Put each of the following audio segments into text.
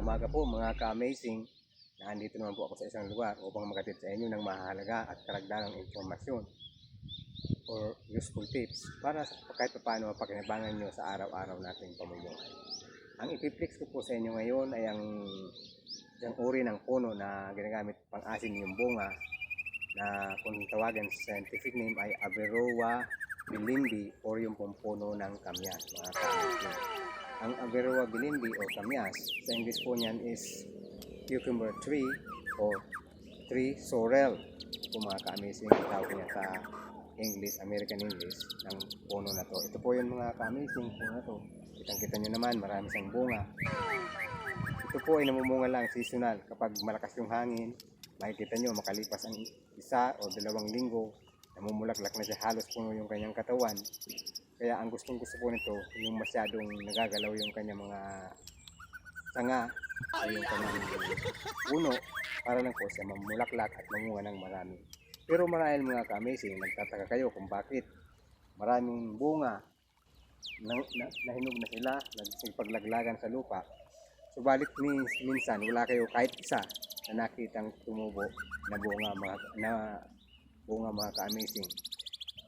umaga po mga ka-amazing. Nandito naman po ako sa isang lugar upang magatid sa inyo ng mahalaga at karagdagang informasyon or useful tips para kahit paano mapakinabangan nyo sa araw-araw nating pamumuhay. Ang ipiplex ko po sa inyo ngayon ay ang isang uri ng puno na ginagamit pang-asin yung bunga na kung tawagan sa scientific name ay Averrhoa bilindi or yung pumpuno ng kamyas mga ka-amazing. Ang Averrhoa bilindi o kamyas, sa English po niyan is cucumber tree o tree sorrel po mga ka-amazing ang tawag niya sa English, American English ng puno na to. Ito po yung mga ka-amazing puno na to. Kitang-kita nyo naman, marami siyang bunga. Ito po ay namumunga lang seasonal. Kapag malakas yung hangin, makikita nyo makalipas ang 1 o 2 linggo, namumulaklak na siya, halos puno yung kanyang katawan. Kaya ang gusto po nito, yung masyadong nagagalaw yung kanyang mga sanga o yung kanyang puno para lang po siya mamulaklak at mamunga ng marami. Pero marahil mga ka-amazing, nagtataka kayo kung bakit maraming bunga, nahinog na sila, nagsipaglaglagan sa lupa. Subalit minsan wala kayo kahit isa na nakitang tumubo na bunga mga ka-amazing.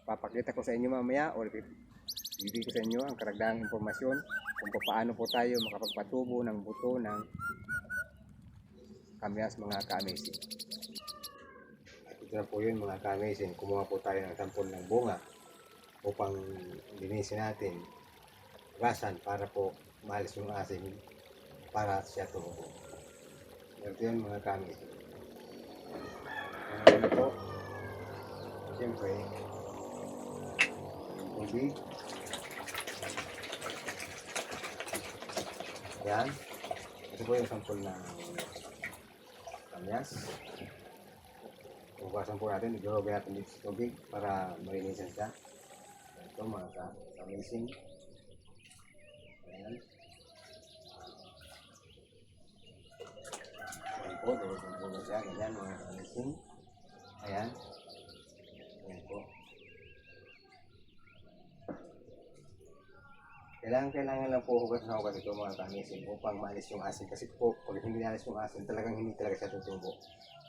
Papakita ko sa inyo mamaya o bibigay ko sa inyo ang karagdagang impormasyon kung paano po tayo makapagpatubo ng buto ng kamyas mga ka-amazing. Ito na po yun mga ka-amazing. Kumuha po tayo ng sampol ng bunga upang linisin natin, gasan para po maalis yung asin para siya tumubo. Ito yun mga ka-amazing. Ano po? Siyempre, tubig. Yan. Ito po yung sampol ng kamyas. Hugasan po natin. Igorogay natin dito sa tubig para malinisan siya. Ito mga ka-amazing. Ayan. Ayan po. Dito po na siya. Ganyan mga ka-amazing. Ayan. Ayan po. Kailangan lang po hugas na hugas ito mga ka-amazing upang maalis yung asin. Kasi po, kung hindi maalis yung asin, talagang hindi talaga siya tutubo.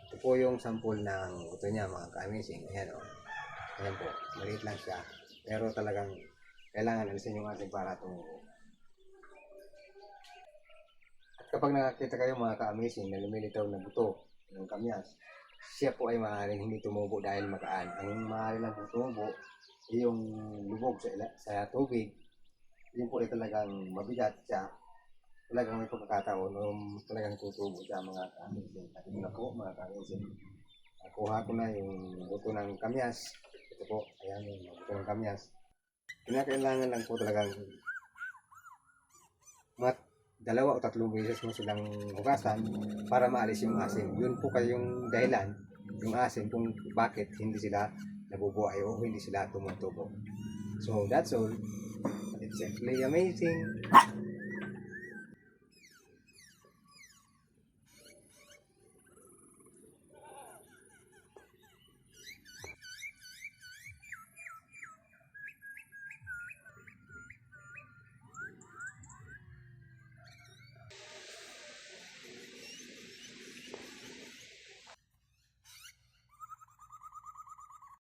Ito po yung sample ng buto niya mga ka-amazing. Ayan o. Ayan po. Maliit lang siya. Pero talagang kailangan alisin yung asin para tumubo. At kapag nakakita kayo mga ka-amazing na lumilitaw na buto ng kamyas, siya po ay maaaring hindi tumubo dahil magaan. Ang maaari lang tumubo ay yung lubog sa tubig. Yun po ay talagang mabigat siya. Talagang may pagkakataon o talagang tutubo siya mga ka-amazing. At ito na po mga ka-amazing. Nakuha ko na yung buto ng kamyas. Ito po, ayan yung buto ng kamyas. Kailangan lang po talagang 2 o 3 beses mo silang hugasan para maalis yung asin. Yun po kayong dahilan, yung asin kung bakit hindi sila nabubuhay o hindi sila tumutubo. So that's all. It's simply amazing.